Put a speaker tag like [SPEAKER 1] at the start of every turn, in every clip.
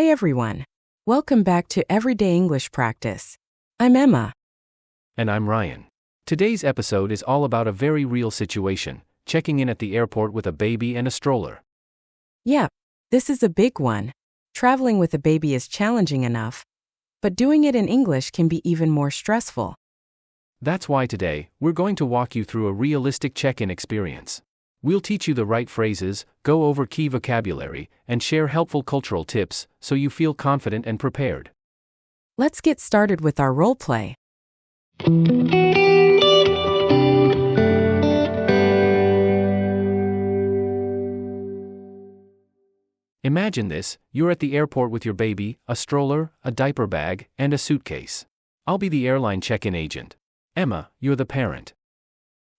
[SPEAKER 1] Hi everyone. Welcome back to Everyday English Practice. I'm Emma.
[SPEAKER 2] And I'm Ryan. Today's episode is all about a very real situation, checking in at the airport with a baby and a stroller.
[SPEAKER 1] Yeah, this is a big one. Traveling with a baby is challenging enough, but doing it in English can be even more stressful.
[SPEAKER 2] That's why today, we're going to walk you through a realistic check-in experience. We'll teach you the right phrases, go over key vocabulary, and share helpful cultural tips so you feel confident and prepared.
[SPEAKER 1] Let's get started with our role play.
[SPEAKER 2] Imagine this, you're at the airport with your baby, a stroller, a diaper bag, and a suitcase. I'll be the airline check-in agent. Emma, you're the parent.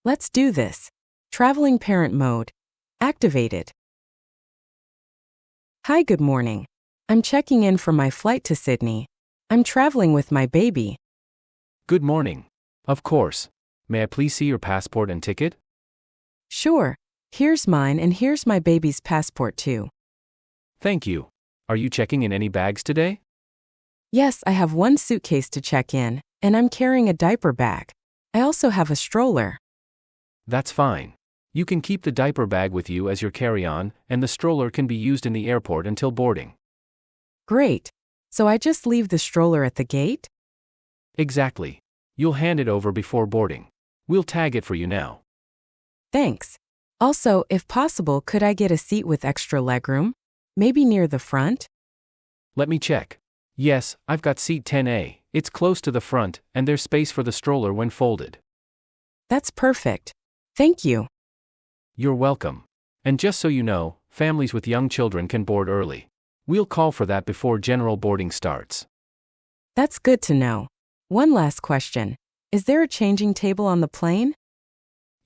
[SPEAKER 1] Let's do this. Traveling parent mode. Activated. Hi, good morning. I'm checking in for my flight to Sydney. I'm traveling with my baby.
[SPEAKER 2] Good morning. Of course. May I please see your passport and ticket?
[SPEAKER 1] Sure. Here's mine and here's my baby's passport too.
[SPEAKER 2] Thank you. Are you checking in any bags today?
[SPEAKER 1] Yes, I have one suitcase to check in, and I'm carrying a diaper bag. I also have a stroller.
[SPEAKER 2] That's fine. You can keep the diaper bag with you as your carry-on, and the stroller can be used in the airport until boarding.
[SPEAKER 1] Great. So I just leave the stroller at the gate?
[SPEAKER 2] Exactly. You'll hand it over before boarding. We'll tag it for you now.
[SPEAKER 1] Thanks. Also, if possible, could I get a seat with extra legroom? Maybe near the front?
[SPEAKER 2] Let me check. Yes, I've got seat 10A. It's close to the front, and there's space for the stroller when folded.
[SPEAKER 1] That's perfect. Thank you.
[SPEAKER 2] You're welcome. And just so you know, families with young children can board early. We'll call for that before general boarding starts.
[SPEAKER 1] That's good to know. One last question. Is there a changing table on the plane?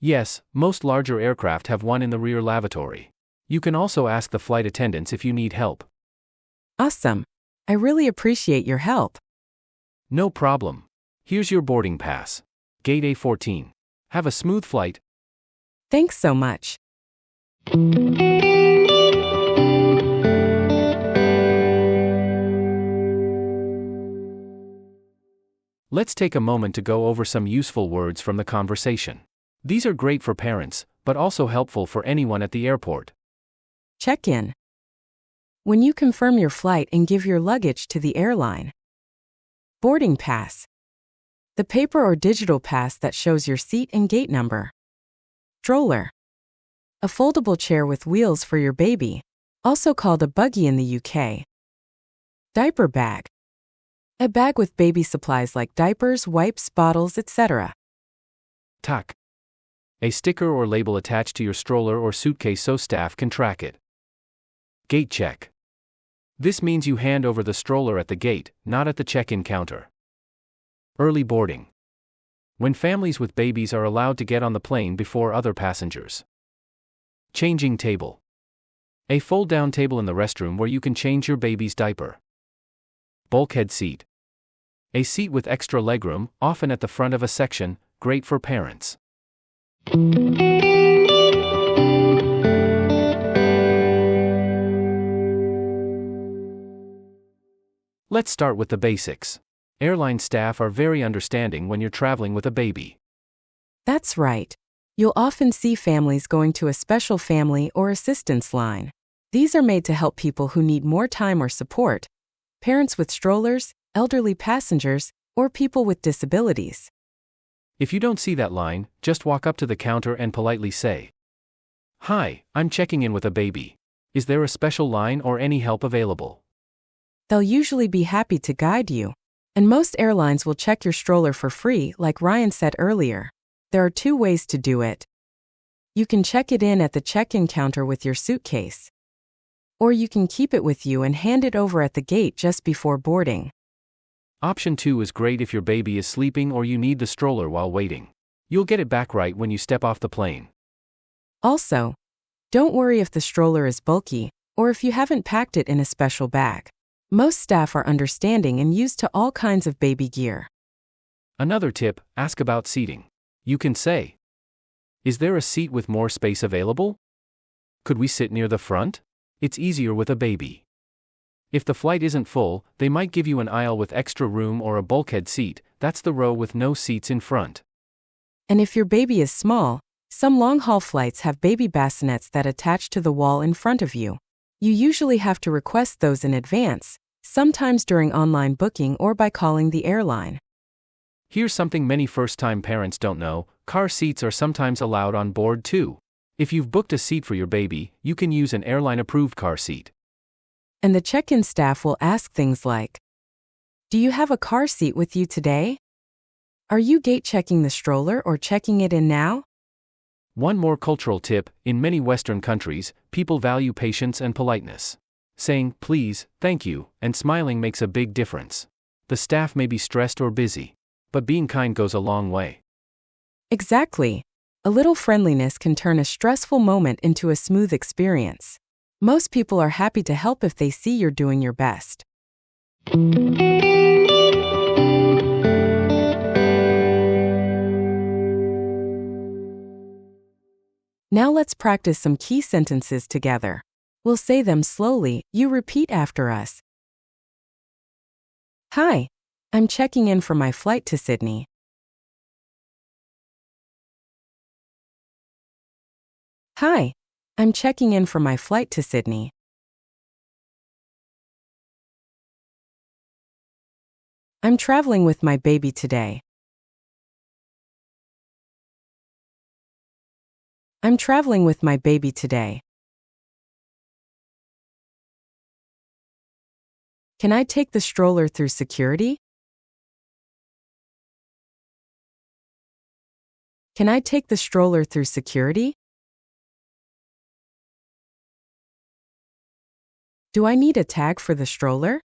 [SPEAKER 2] Yes, most larger aircraft have one in the rear lavatory. You can also ask the flight attendants if you need help.
[SPEAKER 1] Awesome. I really appreciate your help.
[SPEAKER 2] No problem. Here's your boarding pass. Gate A14. Have a smooth flight.
[SPEAKER 1] Thanks so much.
[SPEAKER 2] Let's take a moment to go over some useful words from the conversation. These are great for parents, but also helpful for anyone at the airport.
[SPEAKER 1] Check-in. When you confirm your flight and give your luggage to the airline. Boarding pass. The paper or digital pass that shows your seat and gate number. Stroller. A foldable chair with wheels for your baby, also called a buggy in the UK. Diaper bag. A bag with baby supplies like diapers, wipes, bottles, etc.
[SPEAKER 2] Tag. A sticker or label attached to your stroller or suitcase so staff can track it. Gate check. This means you hand over the stroller at the gate, not at the check-in counter. Early boarding. When families with babies are allowed to get on the plane before other passengers. Changing table. A fold-down table in the restroom where you can change your baby's diaper. Bulkhead seat. A seat with extra legroom, often at the front of a section, great for parents. Let's start with the basics. Airline staff are very understanding when you're traveling with a baby.
[SPEAKER 1] That's right. You'll often see families going to a special family or assistance line. These are made to help people who need more time or support, parents with strollers, elderly passengers, or people with disabilities.
[SPEAKER 2] If you don't see that line, just walk up to the counter and politely say, "Hi, I'm checking in with a baby. Is there a special line or any help available?"
[SPEAKER 1] They'll usually be happy to guide you. And most airlines will check your stroller for free, like Ryan said earlier. There are two ways to do it. You can check it in at the check-in counter with your suitcase. Or you can keep it with you and hand it over at the gate just before boarding.
[SPEAKER 2] Option 2 is great if your baby is sleeping or you need the stroller while waiting. You'll get it back right when you step off the plane.
[SPEAKER 1] Also, don't worry if the stroller is bulky, or if you haven't packed it in a special bag. Most staff are understanding and used to all kinds of baby gear.
[SPEAKER 2] Another tip, ask about seating. You can say, "Is there a seat with more space available? Could we sit near the front? It's easier with a baby." If the flight isn't full, they might give you an aisle with extra room or a bulkhead seat, that's the row with no seats in front.
[SPEAKER 1] And if your baby is small, some long-haul flights have baby bassinets that attach to the wall in front of you. You usually have to request those in advance, sometimes during online booking or by calling the airline.
[SPEAKER 2] Here's something many first-time parents don't know: car seats are sometimes allowed on board too. If you've booked a seat for your baby, you can use an airline-approved car seat.
[SPEAKER 1] And the check-in staff will ask things like, "Do you have a car seat with you today? Are you gate-checking the stroller or checking it in now?"
[SPEAKER 2] One more cultural tip: in many Western countries, people value patience and politeness. Saying please, thank you, and smiling makes a big difference. The staff may be stressed or busy, but being kind goes a long way.
[SPEAKER 1] Exactly. A little friendliness can turn a stressful moment into a smooth experience. Most people are happy to help if they see you're doing your best. Now let's practice some key sentences together. We'll say them slowly, you repeat after us. Hi, I'm checking in for my flight to Sydney. Hi, I'm checking in for my flight to Sydney. I'm traveling with my baby today. I'm traveling with my baby today. Can I take the stroller through security? Can I take the stroller through security? Do I need a tag for the stroller?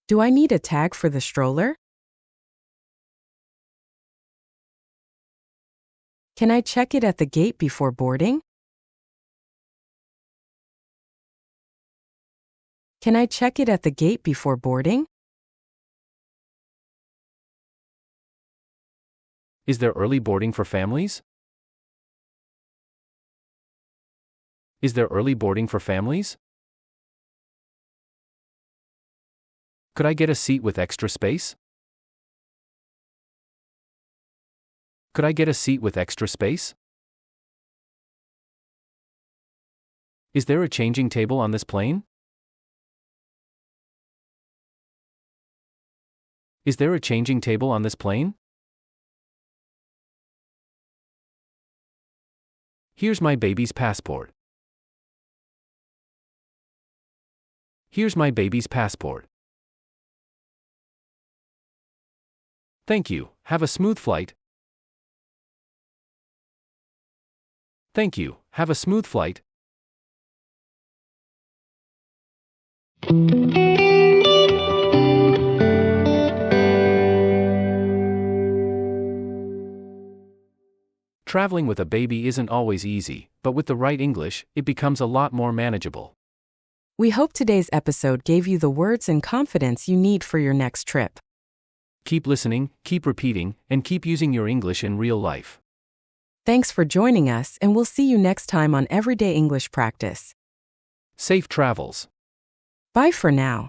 [SPEAKER 1] Do I need a tag for the stroller? Can I check it at the gate before boarding? Can I check it at the gate before boarding?
[SPEAKER 2] Is there early boarding for families? Is there early boarding for families? Could I get a seat with extra space? Could I get a seat with extra space? Is there a changing table on this plane? Is there a changing table on this plane? Here's my baby's passport. Here's my baby's passport. Thank you. Have a smooth flight. Thank you. Have a smooth flight. Traveling with a baby isn't always easy, but with the right English, it becomes a lot more manageable.
[SPEAKER 1] We hope today's episode gave you the words and confidence you need for your next trip.
[SPEAKER 2] Keep listening, keep repeating, and keep using your English in real life.
[SPEAKER 1] Thanks for joining us, and we'll see you next time on Everyday English Practice.
[SPEAKER 2] Safe travels.
[SPEAKER 1] Bye for now.